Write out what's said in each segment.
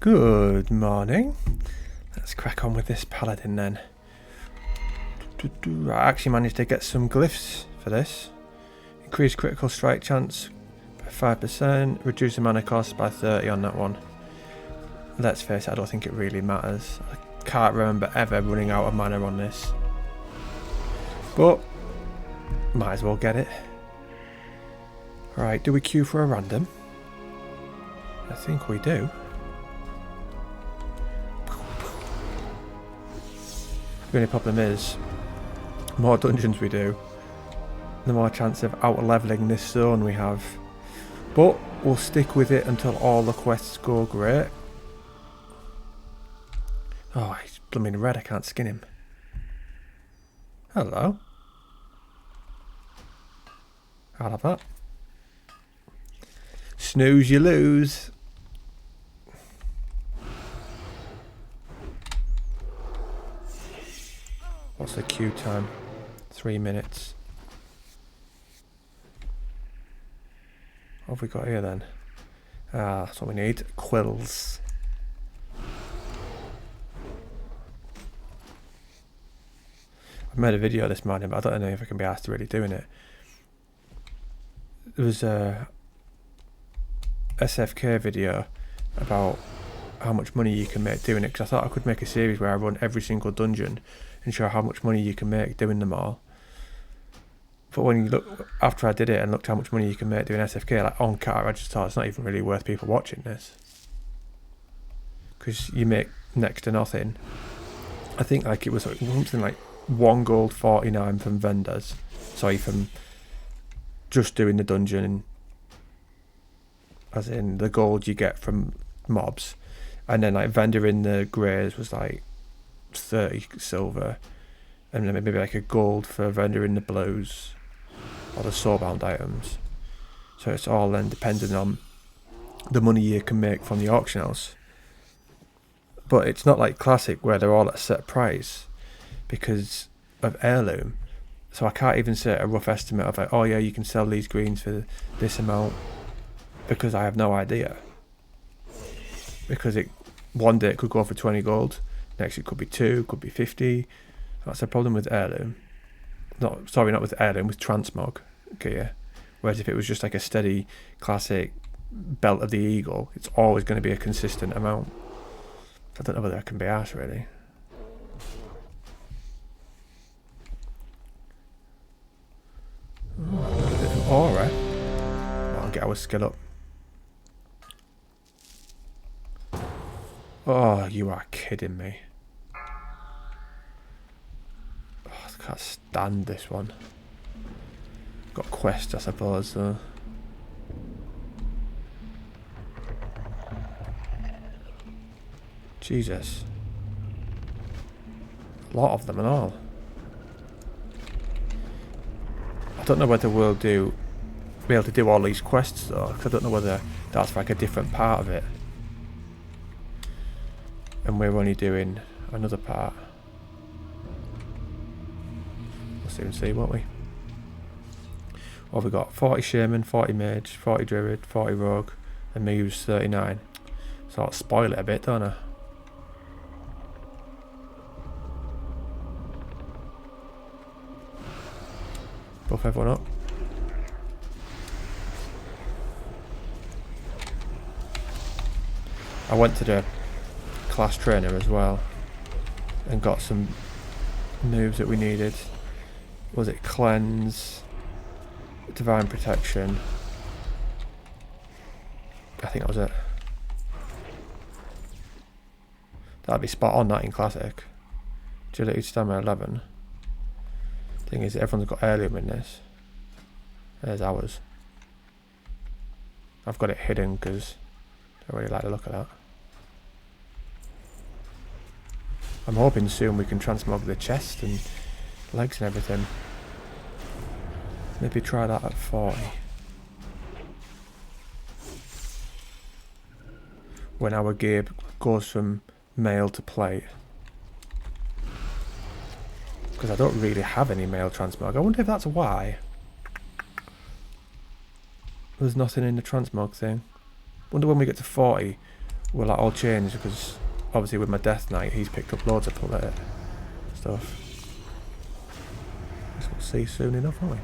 Good morning. Let's crack on with this Paladin then. I actually managed to get some glyphs for this. Increase critical strike chance by 5%, reduce the mana cost by 30 on that one. Let's face it, I don't think it really matters. I can't remember ever running out of mana on this. But, might as well get it. Right, do we queue for a random? I think we do. The only problem is, the more dungeons we do, the more chance of out-leveling this zone we have. But we'll stick with it until all the quests go great. Oh, he's blooming red, I can't skin him. Hello. I'll have that. Snooze, you lose. What's the queue time? 3 minutes. What have we got here then? Ah, that's what we need. Quills. I've made a video this morning, but I don't know if I can be asked to really doing it. There was a SFK video about how much money you can make doing it, because I thought I could make a series where I run every single dungeon and show how much money you can make doing them all. But when you look, after I did it and looked how much money you can make doing SFK, like on car, I just thought it's not even really worth people watching this. Because you make next to nothing. I think like it was something like 1 gold 49 from vendors. Sorry, from just doing the dungeon, as in the gold you get from mobs. And then like vendor in the greys was like 30 silver, and then maybe like a gold for vendor in the blues or the soulbound items. So it's all then dependent on the money you can make from the auction house. But it's not like Classic where they're all at a set price because of heirloom. So I can't even say a rough estimate of like, oh yeah, you can sell these greens for this amount, because I have no idea. Because one day it could go for 20 gold, next it could be 2, could be 50. That's the problem with heirloom. Not with heirloom, with transmog gear. Whereas if it was just like a steady Classic belt of the eagle, it's always going to be a consistent amount. I don't know whether I can be arsed really. Alright. Well, I'll get our skill up. Oh, you are kidding me. Oh, I can't stand this one. Got quest, I suppose, though. Jesus. A lot of them and all. I don't know whether we'll be able to do all these quests though, because I don't know whether that's like a different part of it. And we're only doing another part. We'll soon see, won't we? What have we got? 40 Shaman, 40 Mage, 40 Druid, 40 Rogue, and me who's 39. So I'll spoil it a bit, don't I? Buff everyone up. I went to the class trainer as well and got some moves that we needed. Was it cleanse, divine protection? I think that was it. That'd be spot on that in Classic. Agility, stamina 11. Thing is, everyone's got heirloom in this. There's ours. I've got it hidden because I really like the look of that. I'm hoping soon we can transmog the chest and legs and everything. Maybe try that at 40. When our gear goes from mail to plate. Because I don't really have any mail transmog. I wonder if that's why. There's nothing in the transmog thing. Wonder when we get to 40 will that all change? Because obviously with my Death Knight, he's picked up loads of polite stuff. Guess we'll see soon enough, won't we?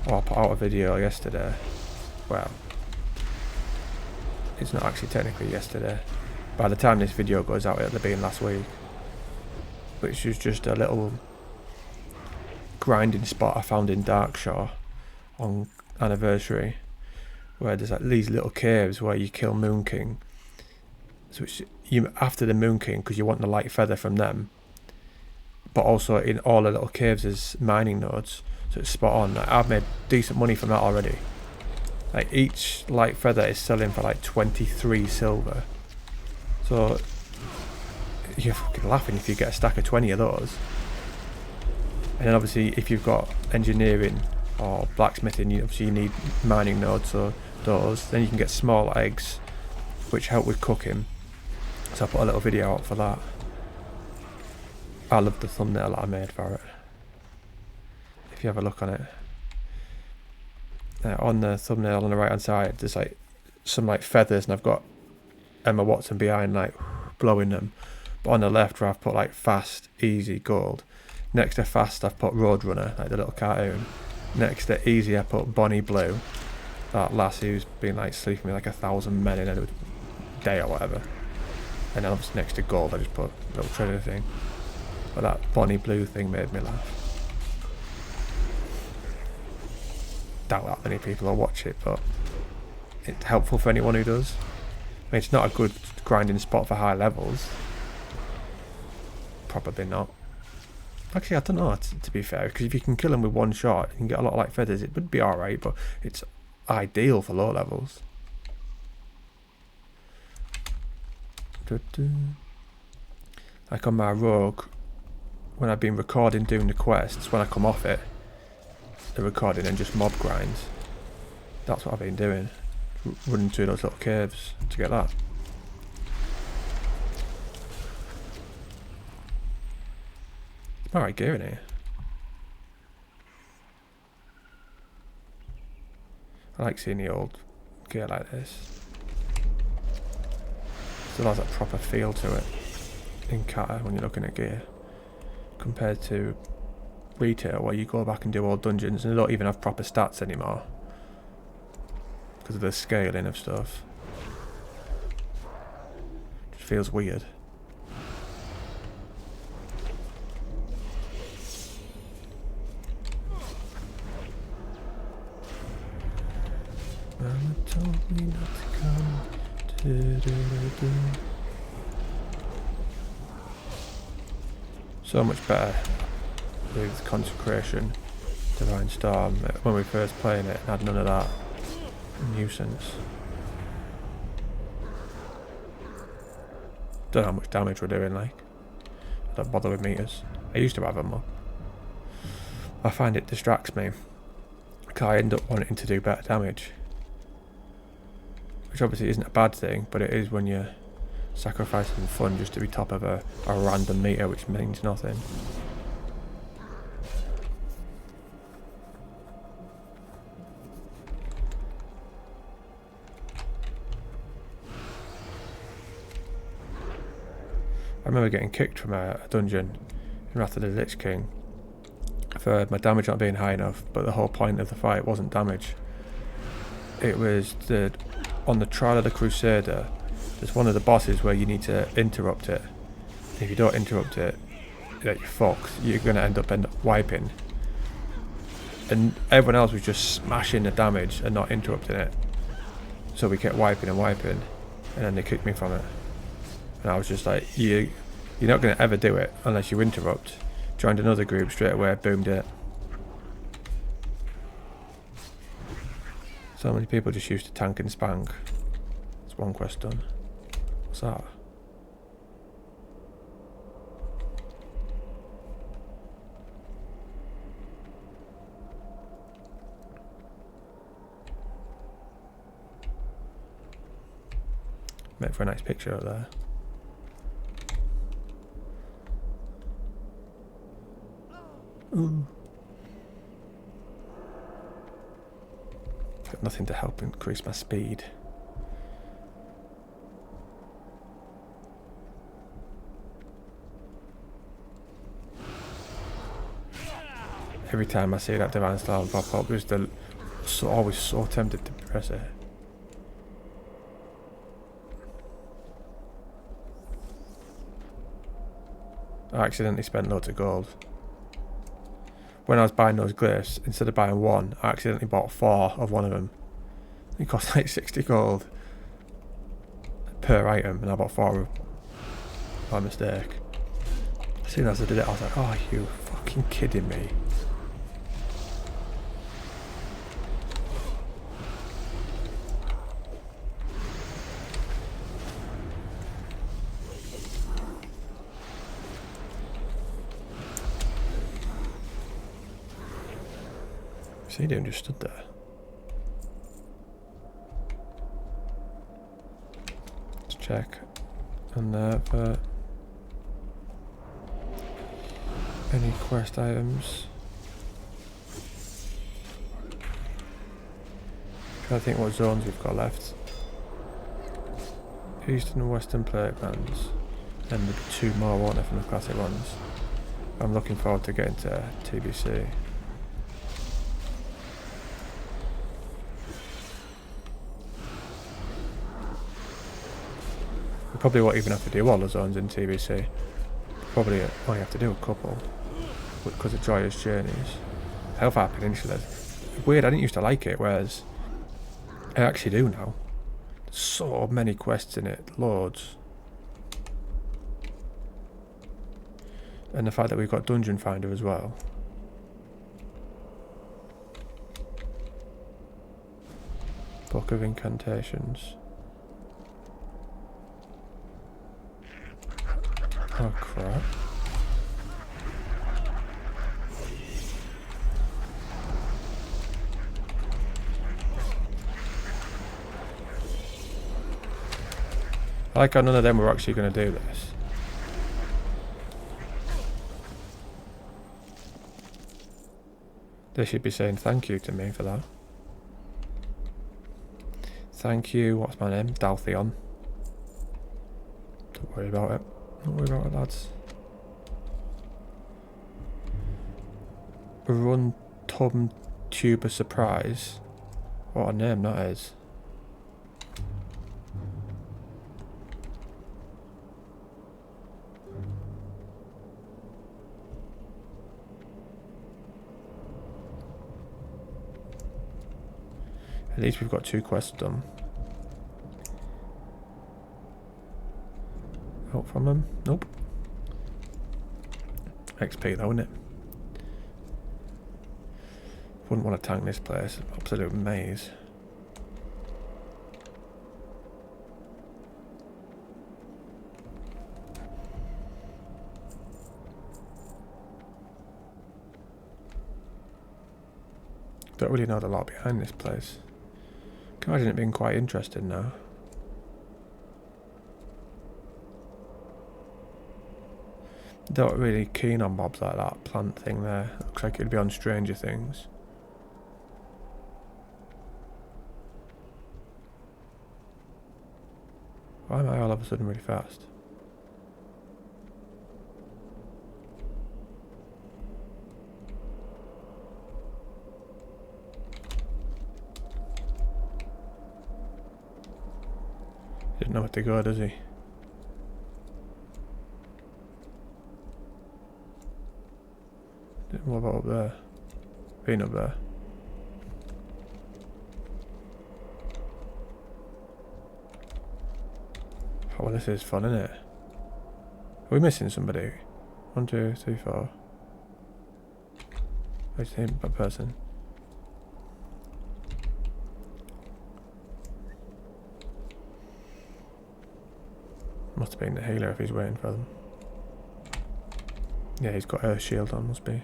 Oh, I put out a video yesterday. Well, it's not actually technically yesterday. By the time this video goes out, it'll have been last week. Which was just a little grinding spot I found in Darkshore on Anniversary, where there's like these little caves where you kill Moon King. So it's you after the Moon King because you want the light feather from them. But also in all the little caves there's mining nodes, so it's spot on. Like, I've made decent money from that already. Like each light feather is selling for like 23 silver. So you're fucking laughing if you get a stack of 20 of those. And then obviously if you've got engineering or blacksmithing, obviously you need mining nodes, so those. Then you can get small eggs, which help with cooking. So I put a little video out for that. I love the thumbnail that I made for it. If you have a look on it. On the thumbnail on the right hand side, there's like some like feathers, and I've got Emma Watson behind like blowing them. But on the left where I've put like fast, easy, gold. Next to fast I've put Roadrunner, like the little cartoon. Next to easy I put Bonnie Blue, that lassie who's been like sleeping with like 1,000 men in a day or whatever. And then obviously next to gold I just put a little treasure thing. But that Bonnie Blue thing made me laugh. Doubt that many people will watch it, but it's helpful for anyone who does. I mean, it's not a good grinding spot for high levels. Probably not. Actually, I don't know, to be fair, because if you can kill them with one shot, you can get a lot of light feathers. It would be alright, but it's ideal for low levels. Like on my rogue, when I've been recording doing the quests, when I come off it, the recording and just mob grinds. That's what I've been doing. Running through those little caves to get that. It's alright gear in here. I like seeing the old gear like this. Still has that proper feel to it in Cata when you're looking at gear. Compared to retail where you go back and do all dungeons and they don't even have proper stats anymore. Because of the scaling of stuff. Just feels weird. Mama told me not to come. So much better with Consecration, Divine Storm. When we first played it, had none of that nuisance. Don't know how much damage we're doing, like. Don't bother with meters. I used to have them up. I find it distracts me. Because I end up wanting to do better damage. Which obviously isn't a bad thing, but it is when you're sacrificing fun just to be top of a random meter, which means nothing. I remember getting kicked from a dungeon in Wrath of the Lich King for my damage not being high enough, but the whole point of the fight wasn't damage. It was on the Trial of the Crusader, there's one of the bosses where you need to interrupt it. If you don't interrupt it, you're fucked. You're going to end up wiping. And everyone else was just smashing the damage and not interrupting it. So we kept wiping and wiping, and then they kicked me from it. And I was just like, you're not going to ever do it unless you interrupt. Joined another group straight away, boomed it. So many people just used to tank and spank. That's one quest done. What's that? Make for a nice picture up there. Ooh. Got nothing to help increase my speed. Every time I see that divine star pop up, there's always so tempted to press it. I accidentally spent loads of gold. When I was buying those glyphs, instead of buying one, I accidentally bought 4 of one of them. It cost like 60 gold per item, and I bought 4 of them by mistake. As soon as I did it, I was like, oh, you fucking kidding me? What's he doing? Just stood there. Let's check on there for any quest items. Trying to think what zones we've got left. Eastern and Western plate bands. And the 2 more, won't there, from the classic ones. I'm looking forward to getting to TBC. We probably won't even have to do all the zones in TBC. Probably only have to do a couple because of Joyous Journeys. Hellfire Peninsula. Weird, I didn't used to like it, whereas I actually do now. There's so many quests in it, loads. And the fact that we've got Dungeon Finder as well. Book of Incantations. Oh crap. I like how none of them were actually going to do this. They should be saying thank you to me for that. Thank you, what's my name? Daltheon. Don't worry about it. Don't worry about it, lads. Run Tum Tuber Surprise. What a name that is. At least we've got 2 quests done. Help from him? Nope. XP though, isn't it? Wouldn't want to tank this place. Absolute maze. Don't really know a lot behind this place. Can imagine it being quite interesting now. Not really keen on mobs like that plant thing there. Looks like it'd be on Stranger Things. Why am I all of a sudden really fast? Didn't know where to go, does he? What about up there? Been up there. Oh, well, this is fun, isn't it? Are we missing somebody? 1, 2, 3, 4. Where's the that person? Must have been the healer if he's waiting for them. Yeah, he's got Earth Shield on, must be.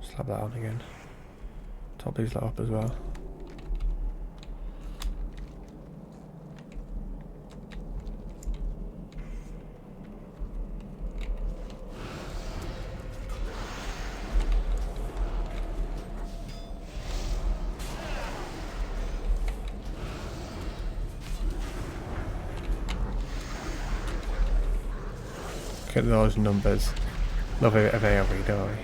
Slap that on again. Top these lot up as well. at those numbers. Love a bit of AoE, don't we?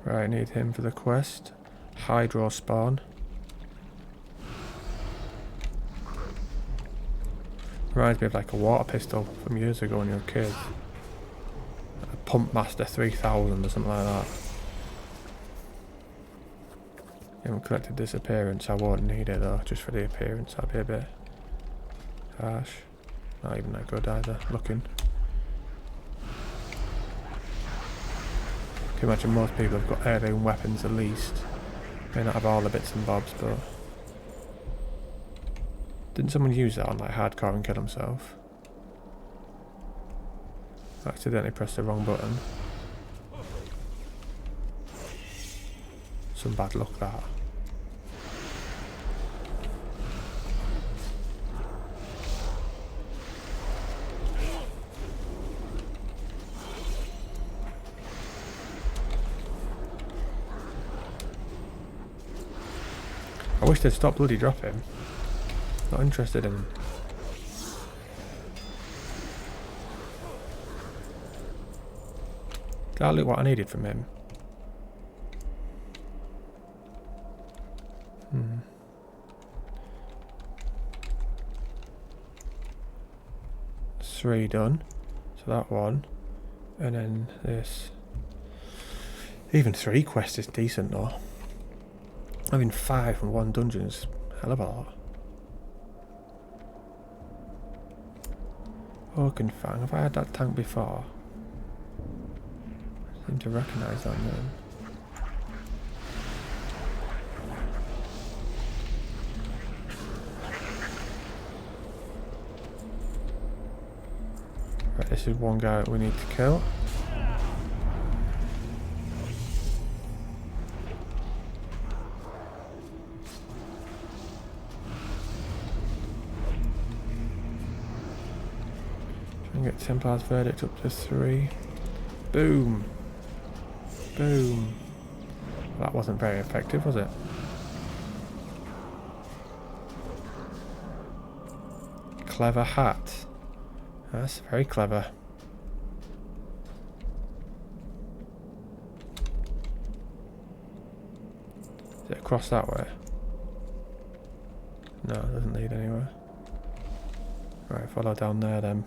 Right, need him for the quest. Hydro spawn. Reminds me of like a water pistol from years ago when you were a kid. A Pump Master 3000 or something like that. Haven't collected this appearance, I won't need it though, just for the appearance. That'd be a bit harsh. Not even that good either, looking. I can imagine most people have got heirloom weapons at least. May not have all the bits and bobs, but... Didn't someone use that on like hardcore and kill himself? I accidentally pressed the wrong button. Some bad luck that. I wish they'd stop bloody dropping. Not interested in him. Did I look what I needed from him? 3 done. So that one. And then this. Even 3 quests is decent though. Having 5 from 1 dungeon is a hell of a lot. Oaken Fang. Have I had that tank before? I seem to recognise that name. Right, this is one guy that we need to kill. Get Templar's Verdict up to 3. Boom! Boom! Well, that wasn't very effective, was it? Clever hat. That's very clever. Is it across that way? No, it doesn't lead anywhere. Right, follow down there then.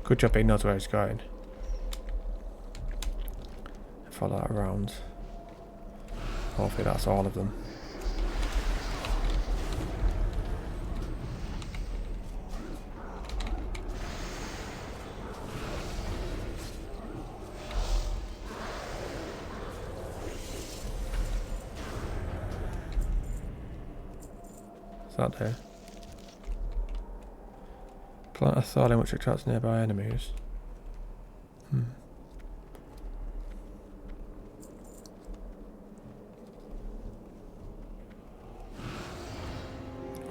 Good job he knows where he's going. Follow that around. Hopefully that's all of them. That there. Plant a thorn which attracts nearby enemies.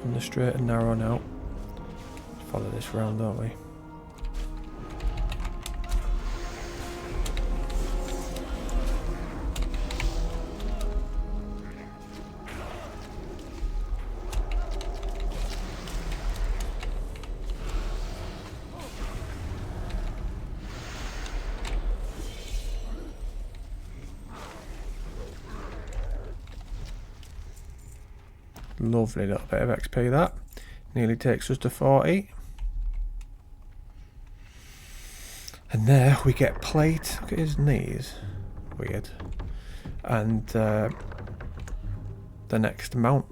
On the straight and narrow now. Follow this round, don't we? Lovely little bit of XP that. Nearly takes us to 40. And there we get plate. Look at his knees. Weird. And the next mount.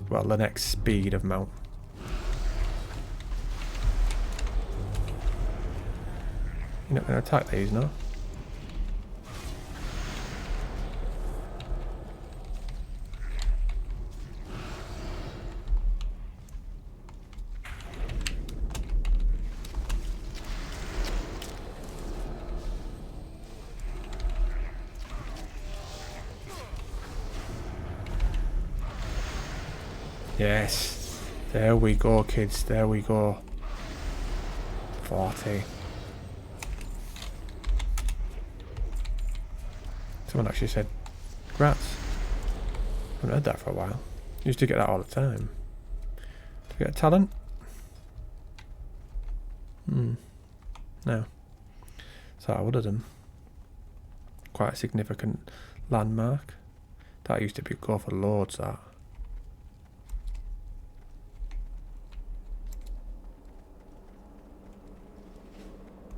Well, the next speed of mount. You're not going to attack these, no? Yes. There we go, kids. There we go. 40. Someone actually said, "Grats." I haven't heard that for a while. Used to get that all the time. Do you get a talent? No. So I would have done. Quite a significant landmark. That used to be go for loads, that.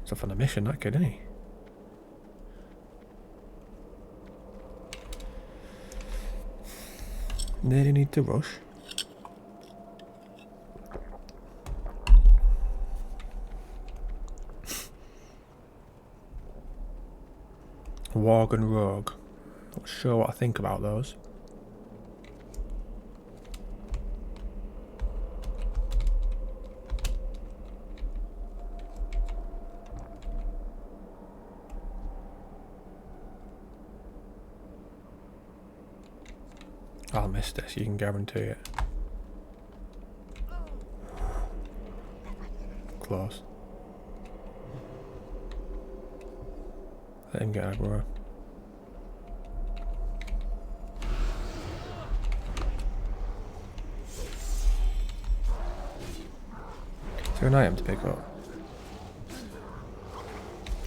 It's off on a mission, that kid, isn't he? Nearly need to rush. Warg and Rogue. Not sure what I think about those. I'll miss this, you can guarantee it. Close. Let him get aggro. Is there an item to pick up?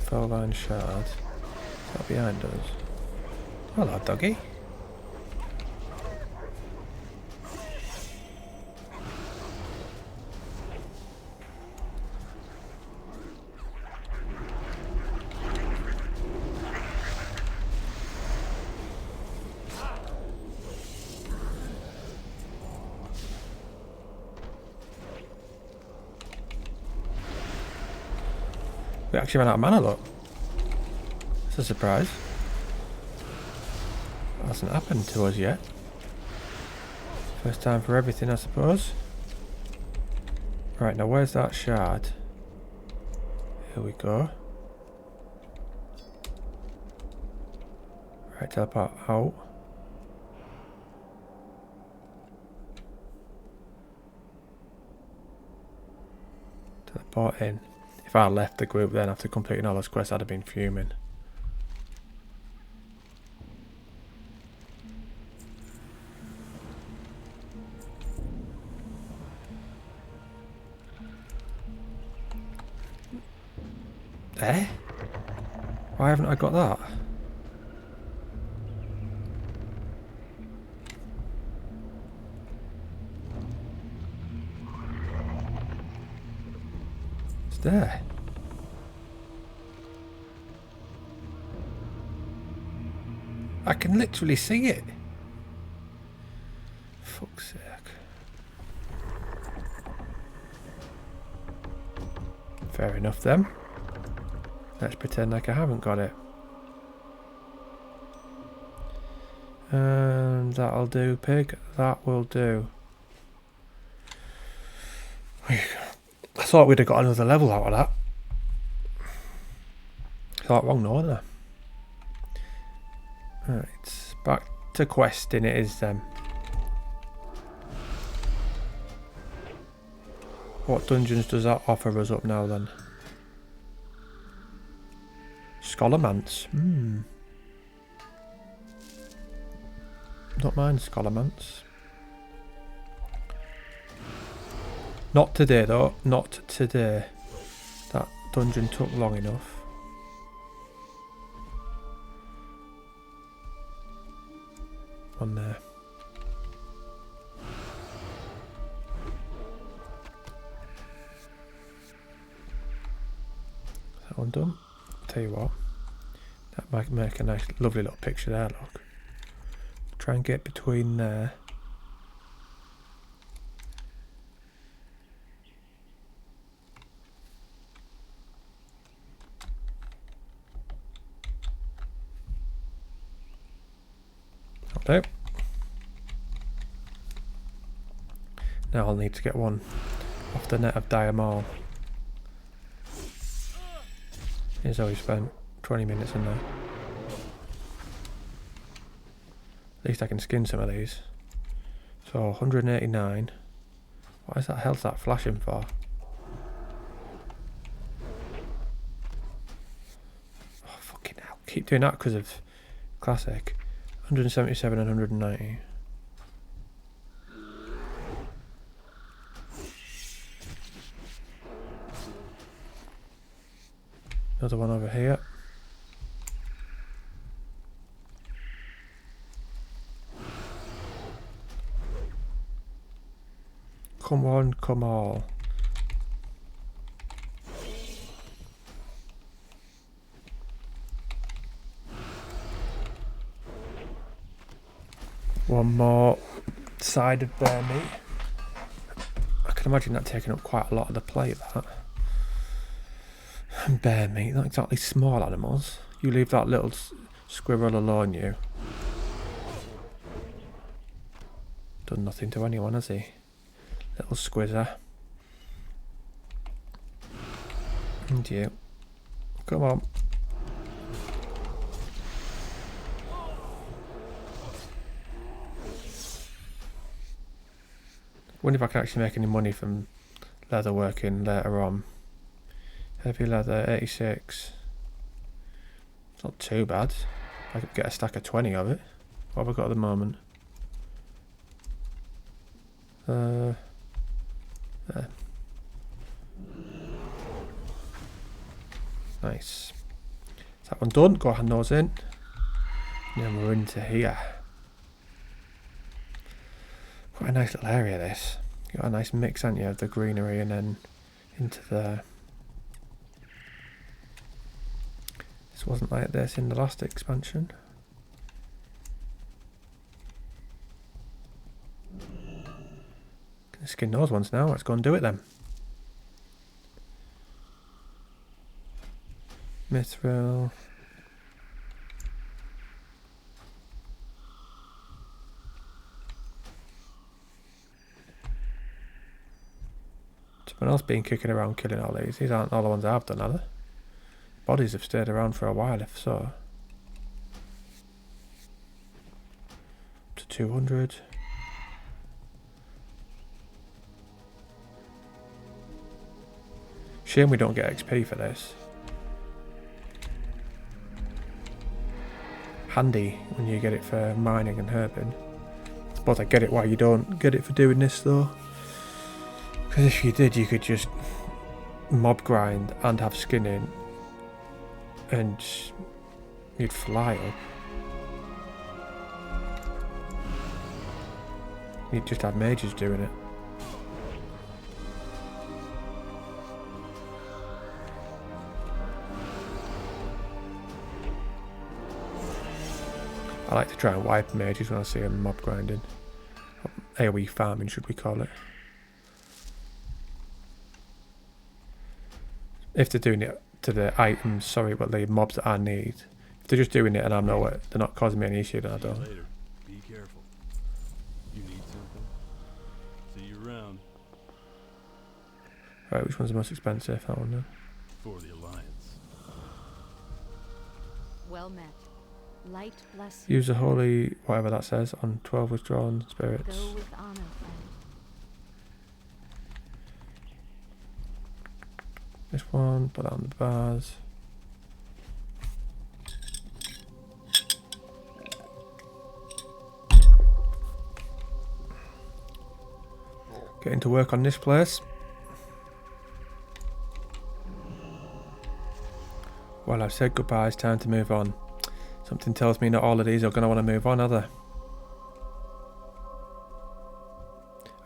Fell line shard. Is that behind us? Hello, doggy. We actually ran out of mana, look. It's a surprise. Hasn't happened to us yet. First time for everything, I suppose. Right, now where's that shard? Here we go. Right, teleport out. Teleport in. If I left the group then after completing all those quests, I'd have been fuming. Eh? Why haven't I got that? It's there. I can literally see it. Fuck's sake. Fair enough then. Let's pretend like I haven't got it. And that'll do, pig. That will do. I thought we'd have got another level out of that. Thought wrong, no, wasn't I? Right, back to questing it is then. What dungeons does that offer us up now then? Scholarmance. Don't mind Scholarmance. Not today though, not today. That dungeon took long enough. One there. Is that one done? Tell you what, that might make a nice lovely little picture there, look. Try and get between there. That'll do. Now I'll need to get one off the net of Diamond. Here's how we spent 20 minutes in there. At least I can skin some of these. So 189. What is that? Hell's that flashing for? Oh fucking hell! Keep doing that because of Classic. 177 and 190. Another one over here. Come on, come all. One more side of bear meat. I can imagine that taking up quite a lot of the plate, that. Bear meat, not exactly small animals. You leave that little squirrel alone, you. Done nothing to anyone, has he? Little squizzer. And you. Come on. Wonder if I can actually make any money from leather working later on. Heavy leather, 86. It's not too bad. I could get a stack of 20 of it. What have I got at the moment? There. Nice. Is that one done? Go hand those in. And then we're into here. Quite a nice little area, this. You got a nice mix, haven't you, of the greenery and then into there. This wasn't like this in the last expansion. Gonna skin those ones now. Let's go and do it then. Mithril. Someone else been kicking around killing all these. These aren't all the ones I've done, are they? Bodies have stayed around for a while, if so. To 200. Shame we don't get XP for this. Handy when you get it for mining and herbing. But I get it why you don't get it for doing this though. Because if you did, you could just mob grind and have skinning and you'd fly up. You'd just have mages doing it. I like to try and wipe mages when I see them mob grinding. AoE farming, should we call it. If they're doing it to the items, sorry, but the mobs that I need. If they're just doing it and I know it, they're not causing me any issue, then I don't. Be careful. You need something? See you around. Right, which one's the most expensive? That one then. For the Alliance. Well met. Light bless you. Use the holy, whatever that says, on 12 withdrawn spirits. Go with honor, friend. This one, put that on the bars. Getting to work on this place. Well, I've said goodbye, it's time to move on. Something tells me not all of these are going to want to move on, are they?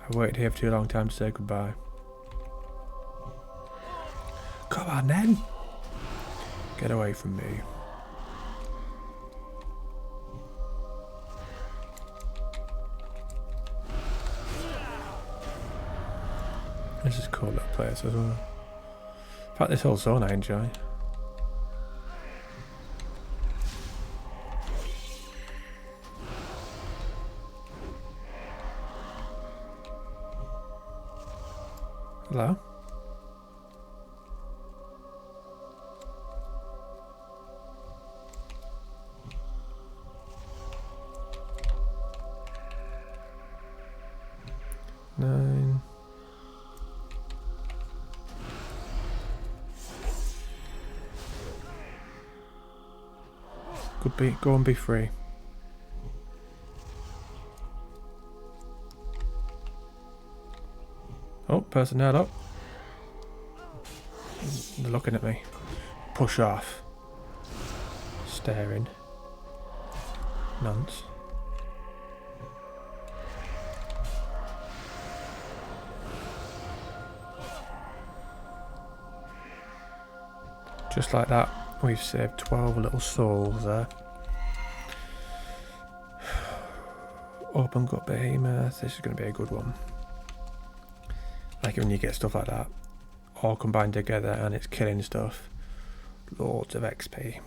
I've waited here for too long time to say goodbye. Come on then! Get away from me. This is a cool little place as well. In fact, this whole zone I enjoy. Hello? Go and be free. Oh, personnel up. They're looking at me. Push off. Staring. Nonce. Just like that, we've saved 12 little souls there. Open gut behemoth. This is going to be a good one. Like when you get stuff like that all combined together and it's killing stuff. Loads of XP.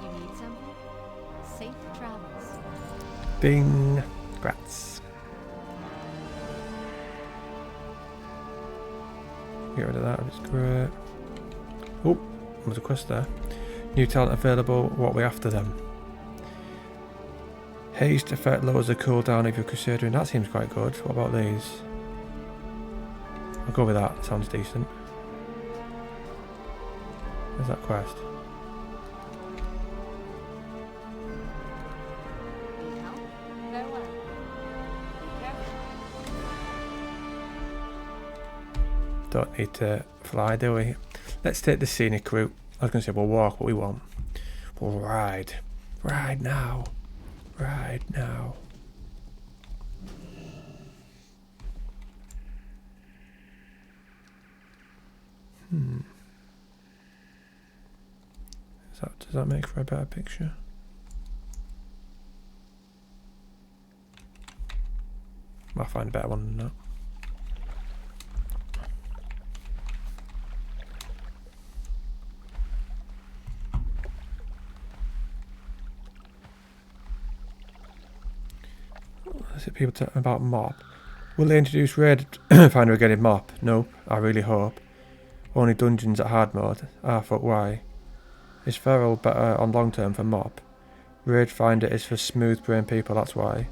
You need something? Safe travels. Bing. Grats. Get rid of that, it's great. Oh, there's a quest there. New talent available, what are we after them? Haste effect lowers the cooldown if you're crusadering. That seems quite good. What about these? I'll go with that, sounds decent. Where's that quest? Need help? Farewell. Be careful. Don't need to fly, do we? Let's take the scenic route. I was going to say we'll walk, but we won't. We'll ride. Ride now. Ride now. Does that make for a better picture? I'll find a better one than that. Is it people talking about MoP? Will they introduce Raid Finder again in MoP? Nope, I really hope. Only dungeons at hard mode. Ah, fuck, why? Is Feral better on long term for MoP? Raid Finder is for smooth brain people, that's why.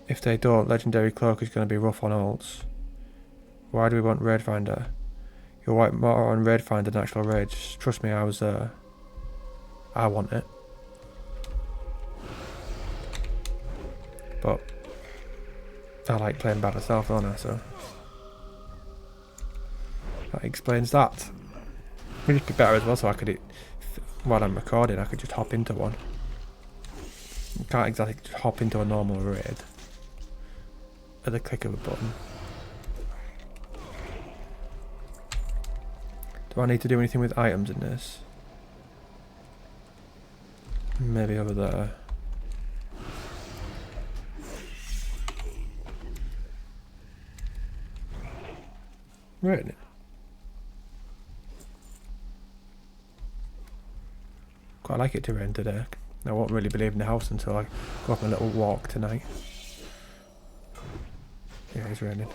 If they don't, Legendary Cloak is going to be rough on ults. Why do we want Raid Finder? You'll wipe more on Raid Finder than actual raids. Trust me, I was there. I want it. But I like playing by myself, don't I? So that explains that. It'd be better as well, so I could, while I'm recording, I could just hop into one. You can't exactly just hop into a normal raid at the click of a button. Do I need to do anything with items in this? Maybe over there. Right. Quite like it to rain today. I won't really be leaving the house until I go up a little walk tonight. Yeah, it's raining.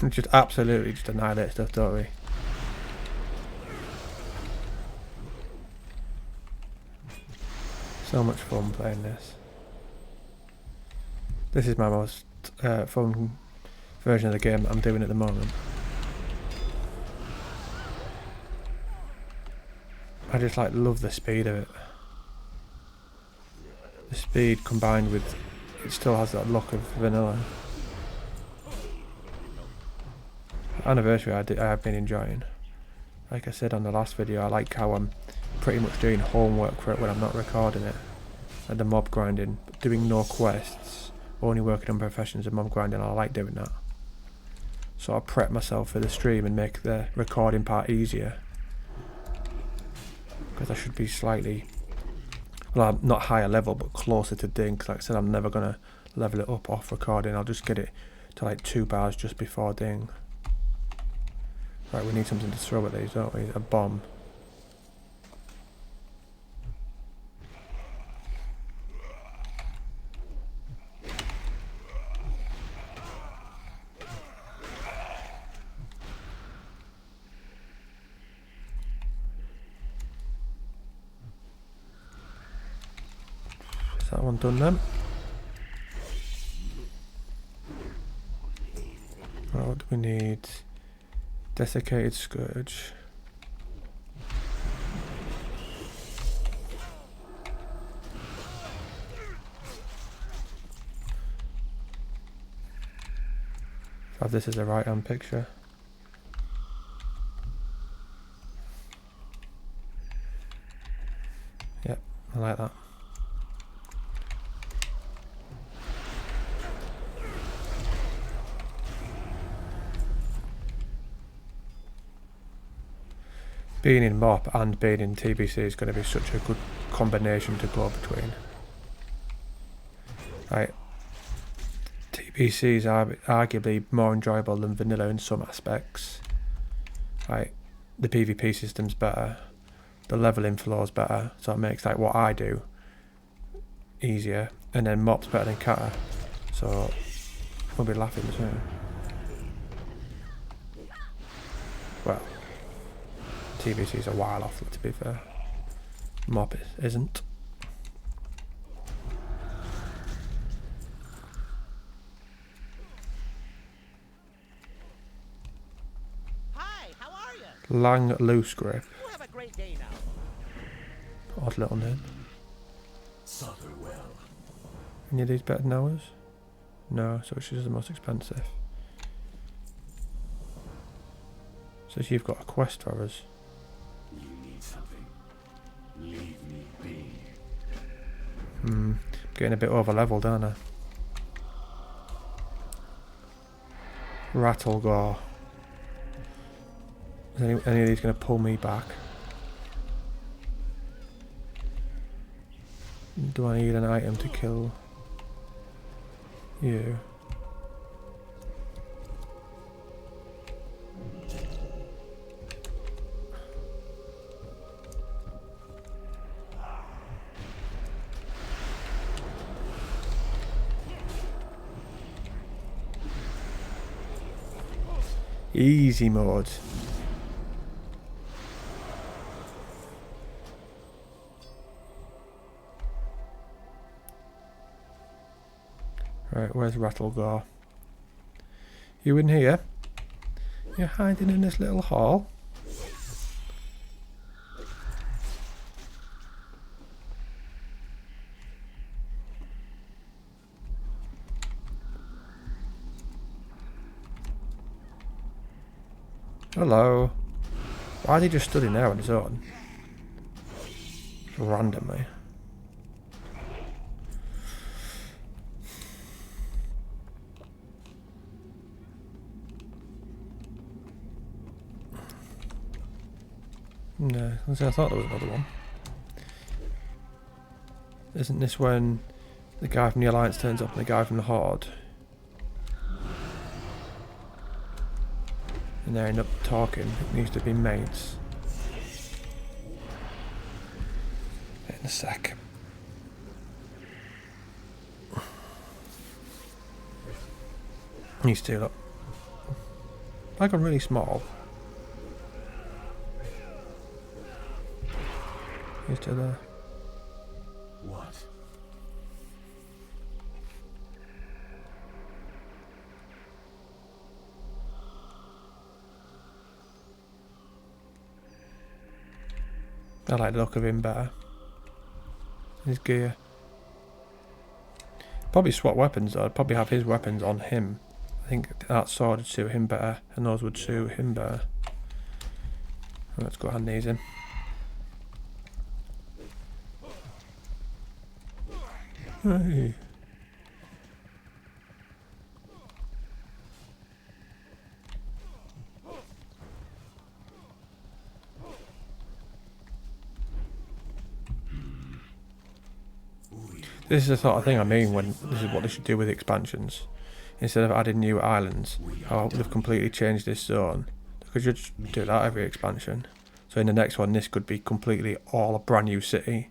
Just absolutely just annihilate stuff, don't we? So much fun playing this. This is my most fun version of the game I'm doing at the moment. I just love the speed of it. The speed combined with it still has that look of vanilla. Anniversary I have been enjoying. Like I said on the last video, I like how I'm pretty much doing homework for it when I'm not recording it. And the mob grinding, doing no quests, only working on professions and mob grinding, I like doing that. So I prep myself for the stream and make the recording part easier. Because I should be slightly, well, I'm not higher level, but closer to Ding. Because like I said, I'm never going to level it up off recording. I'll just get it to like 2 bars just before Ding. Right, we need something to throw at these, don't we? A bomb. that one done then. Right, what do we need? Desiccated Scourge. Have this as a right hand picture. Yep, I like that. Being in MoP and being in TBC is going to be such a good combination to go between. Right. TBC is arguably more enjoyable than vanilla in some aspects. Right. The PvP system's better. The leveling flow's better, so it makes like what I do easier. And then MoP's better than Kata, so we'll be laughing soon. Well, TBC's a while off, to be fair. MoP isn't. Hi, how are you? Lang Loose Grip. You have a great day now. Odd little name. Suffer well. Any of these better than ours? No, so she's the most expensive. So you've got a quest for us. You need something. Leave me be. Getting a bit over leveled, aren't I? Rattlegore. Is any of these going to pull me back? Do I need an item to kill you? Easy mode. Right, where's Rattlegore? You in here? You're hiding in this little hall? Hello. Why is he just stood in there on his own? Randomly. No, I thought there was another one. Isn't this when the guy from the Alliance turns up and the guy from the Horde? And they end up talking. It needs to be mates. In a sec. These two look like I'm really small. He's still there. What? I like the look of him better. His gear. Probably swap weapons though. I'd probably have his weapons on him. I think that sword would suit him better, and those would suit him better. Let's go ahead and ease him. Hey. This is the sort of thing I mean when this is what they should do with expansions. Instead of adding new islands, how they've completely changed this zone. They could just do that every expansion. So in the next one, this could be completely all a brand new city.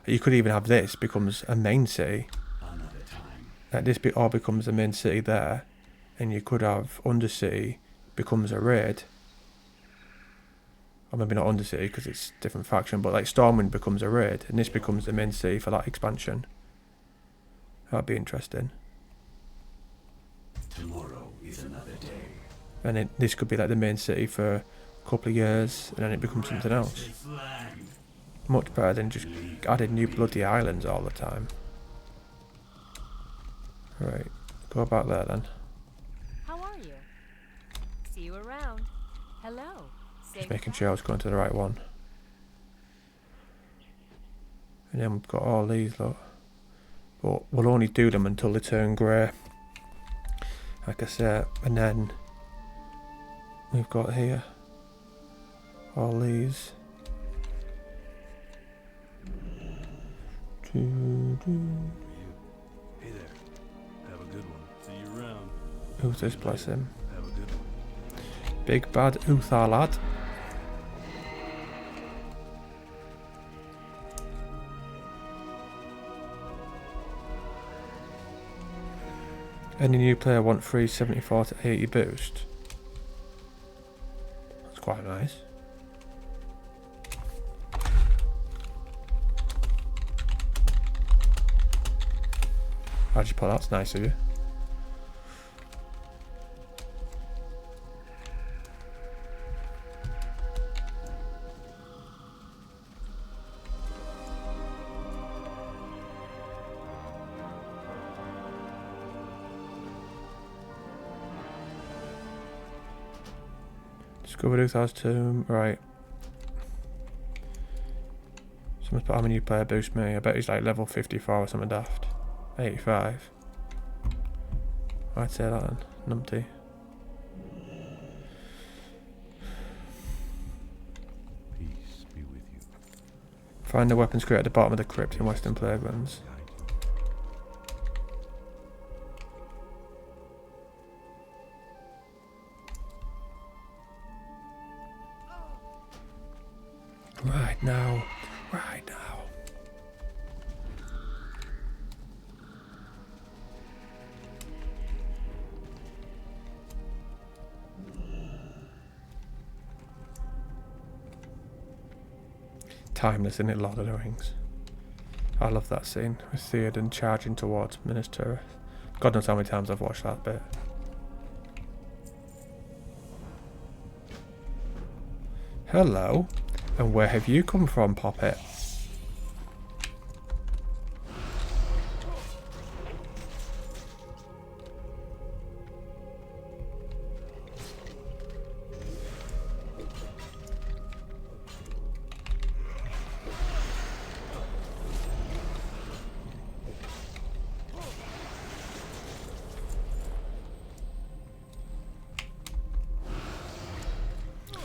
You could even have this becomes a main city. Another time. Like this all becomes a main city there, and you could have Undercity becomes a raid. Or maybe not Undercity because it's different faction, but like Stormwind becomes a raid, and this becomes the main city for that expansion. That'd be interesting. Tomorrow is another day. And this could be like the main city for a couple of years, and then it becomes something else. Flag. Much better than just adding new bloody islands all the time. Right, go back there then. How are you? See you around. Hello. Just making sure I was going to the right one. And then we've got all these, look. But we'll only do them until they turn grey. Like I said, and then we've got here all these. You. Hey there. Have a good one. See you around. Who's this, bless him? Have a good one. Big bad Uthar lad. Any new player want free 74 to 80 boost? That's quite nice. How'd you put that? That's nice of you. Discovered Uthar's tomb, right. Someone's put how many player boost me? I bet he's like level 54 or something daft. 85. I'd say that then. Numpty. Peace be with you. Find the weapons crate at the bottom of the crypt in Western Plaguelands. Right now. Right now. Timeless, isn't it, Lord of the Rings? I love that scene with Theoden charging towards Minas Tirith. God knows how many times I've watched that bit. Hello, and where have you come from, Poppet?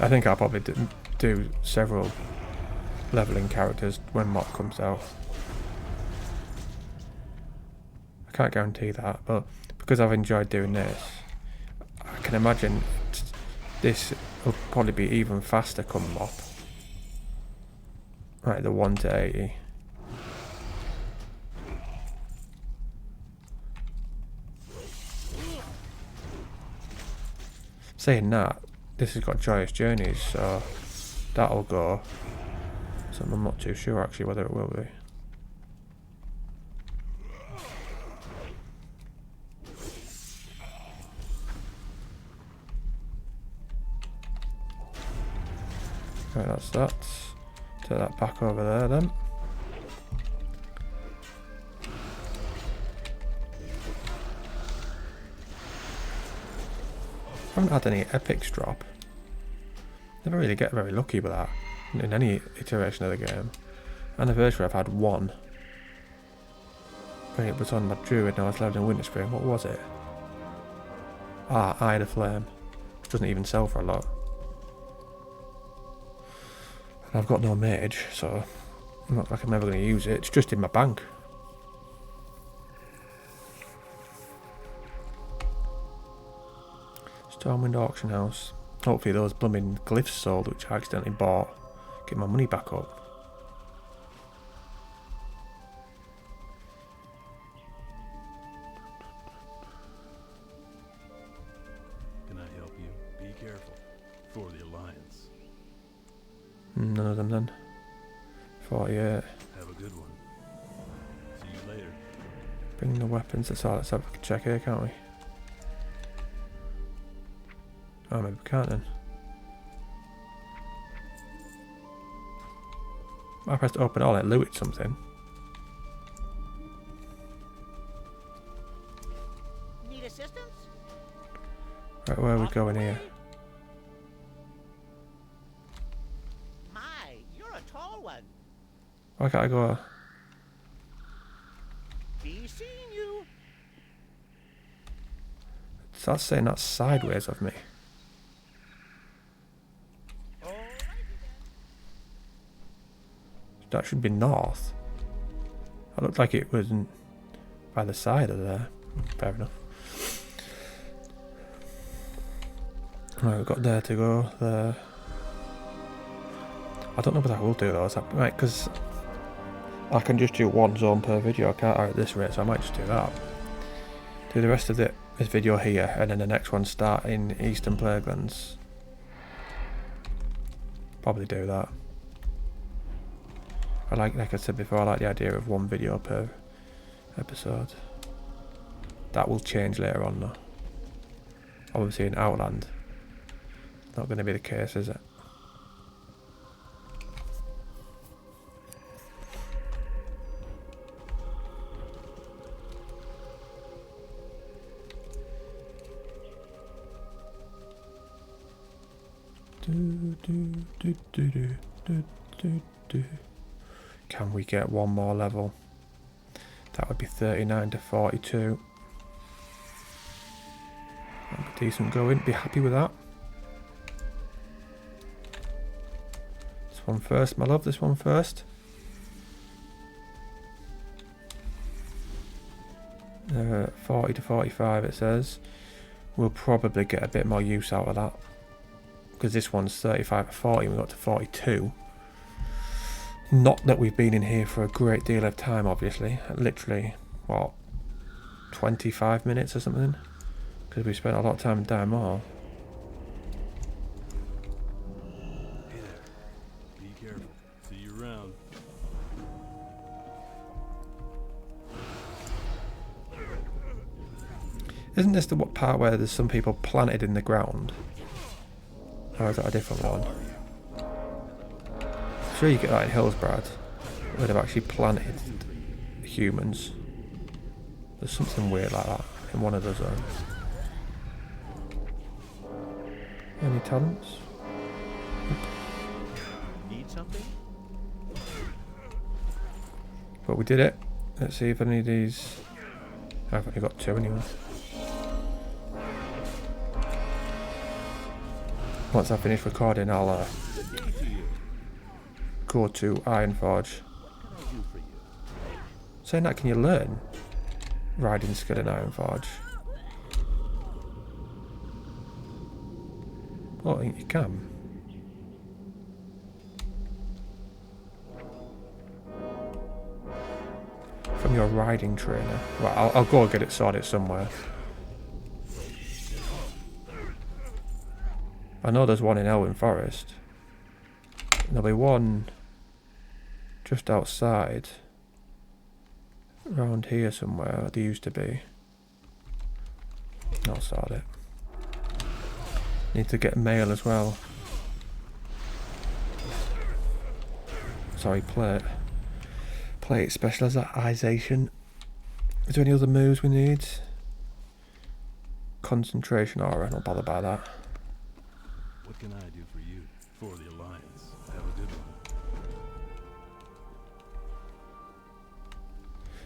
I think I'll probably do several leveling characters when MoP comes out. I can't guarantee that, but because I've enjoyed doing this, I can imagine this will probably be even faster come MoP. Right, the 1 to 80. Saying that, this has got Joyous Journeys, so that'll go. So I'm not too sure actually whether it will be. Right, that's that. Take that back over there then. I haven't had any epics drop. Never really get very lucky with that in any iteration of the game. Anniversary I've had one. When it was on my druid and I was leveling Winter Spring. What was it? Ah, Eye of the Flame. Which doesn't even sell for a lot. And I've got no mage, so I'm not like I'm never going to use it. It's just in my bank. Stormwind Auction House. Hopefully those blooming glyphs sold, which I accidentally bought, get my money back up. Can I help you? Be careful. For the Alliance. None of them then. 48. Have a good one. See you later. Bring the weapons. That's all. Let's have a check here, can't we? Oh, maybe we can't then. I pressed open all, it looted something. Need assistance? Right, where are we going here? My, you're a tall one. Why can't I go? Be seeing you. So that's saying that's sideways of me. That should be north. That looked like it wasn't by the side of there. Fair enough. Right, we've got there to go. There. I don't know what I will do though. Right, because I can just do one zone per video, can't I, at this rate? So I might just do that. Do the rest of this video here, and then the next one start in Eastern Plaguelands. Probably do that. Like I said before, I like the idea of one video per episode. That will change later on though. Obviously in Outland, not going to be the case, is it? Can we get one more level? That would be 39 to 42. That'd be decent going. Be happy with that. This one first, my love. This one first. 40 to 45 it says. We'll probably get a bit more use out of that. Because this one's 35 to 40 and we got to 42. Not that we've been in here for a great deal of time, obviously. Literally, what, 25 minutes or something? Because we spent a lot of time in Dire Maul. Hey there. Be careful. See you around. Isn't this the part where there's some people planted in the ground? Or is that a different one? I'm sure you get that in Hillsbrad, where they've actually planted humans. There's something weird like that in one of the zones. Any talents? Need something? But we did it. Let's see if any of these... I've only got 2 anyway. Once I finish recording, I'll go to Ironforge. Saying that, can you learn riding skill in Ironforge? Oh, I think you can. From your riding trainer. Well, I'll go get it sorted somewhere. I know there's one in Elwyn Forest. There'll be one just outside. Around here somewhere, there used to be. I'll sort it. Need to get mail as well. Sorry, plate. Plate specialization. Is there any other moves we need? Concentration aura, not bothered by that. What can I do for you? For the Alliance. Have a good one.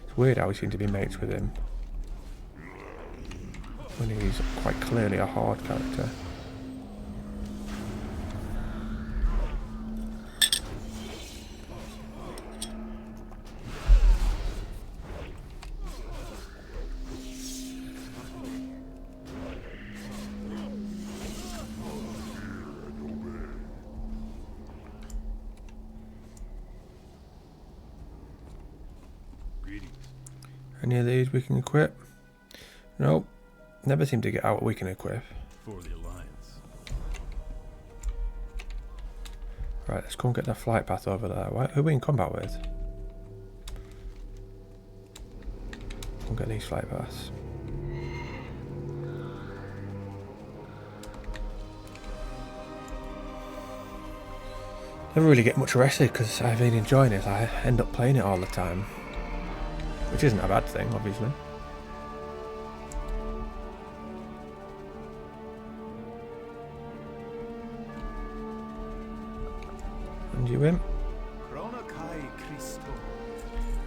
It's weird how we seem to be mates with him. When he's quite clearly a hard character. Any of these we can equip? Nope. Never seem to get out what we can equip. For the Alliance. Right, let's go and get the flight path over there. Who are we in combat with? We'll get these flight paths. Never really get much rested because I've been enjoying it. I end up playing it all the time, which isn't a bad thing, obviously. And you imp.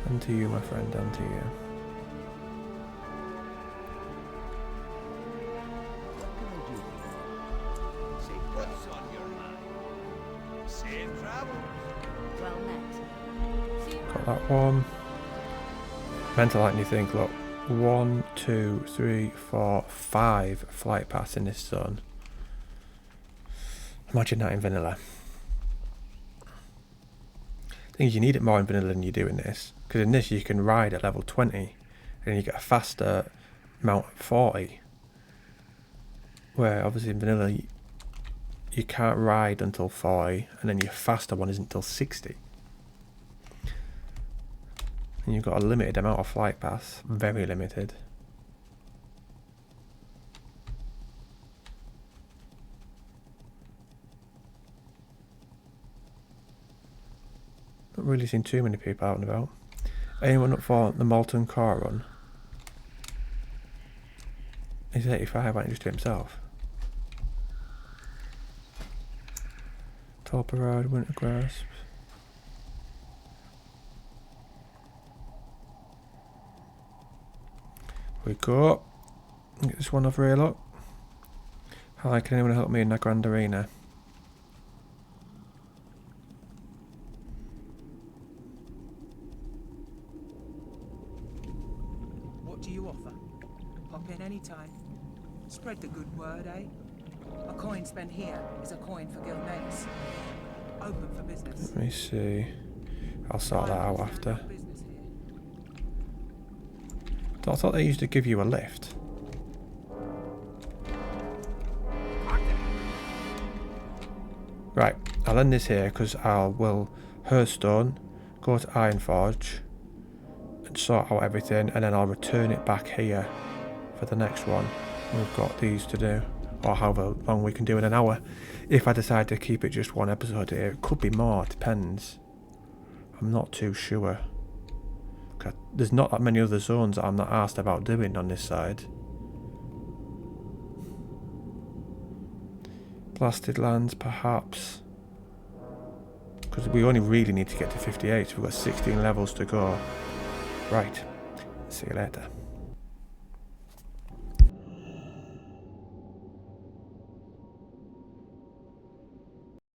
And to you, my friend, and to you. Well met. See you Got that one. Mental like you think, look. 1, 2, 3, 4, 5 flight paths in this zone. Imagine that in vanilla. Thing is, you need it more in vanilla than you do in this. Because in this you can ride at level 20 and you get a faster mount at 40. Where obviously in vanilla you can't ride until 40 and then your faster one isn't until 60. And you've got a limited amount of flight paths, very limited. Not really seen too many people out and about. Anyone up for the Molten Core run? He's 85, why don't he just do it himself? Tall Parade, Winter Grasp. We go. Get this one over here, look. Hi, can anyone help me in the Grand Arena? What do you offer? Hop in any time. Spread the good word, eh? A coin spent here is a coin for Gilneas. Open for business. Let me see. I'll sort that out after. I thought they used to give you a lift. Right, I'll end this here because I will Hearthstone, go to Ironforge and sort out everything, and then I'll return it back here for the next one. We've got these to do, or however long we can do in an hour. If I decide to keep it just one episode here, it could be more, depends. I'm not too sure. There's not that many other zones that I'm not asked about doing on this side. Blasted lands, perhaps. Because we only really need to get to 58, so we've got 16 levels to go. Right, see you later.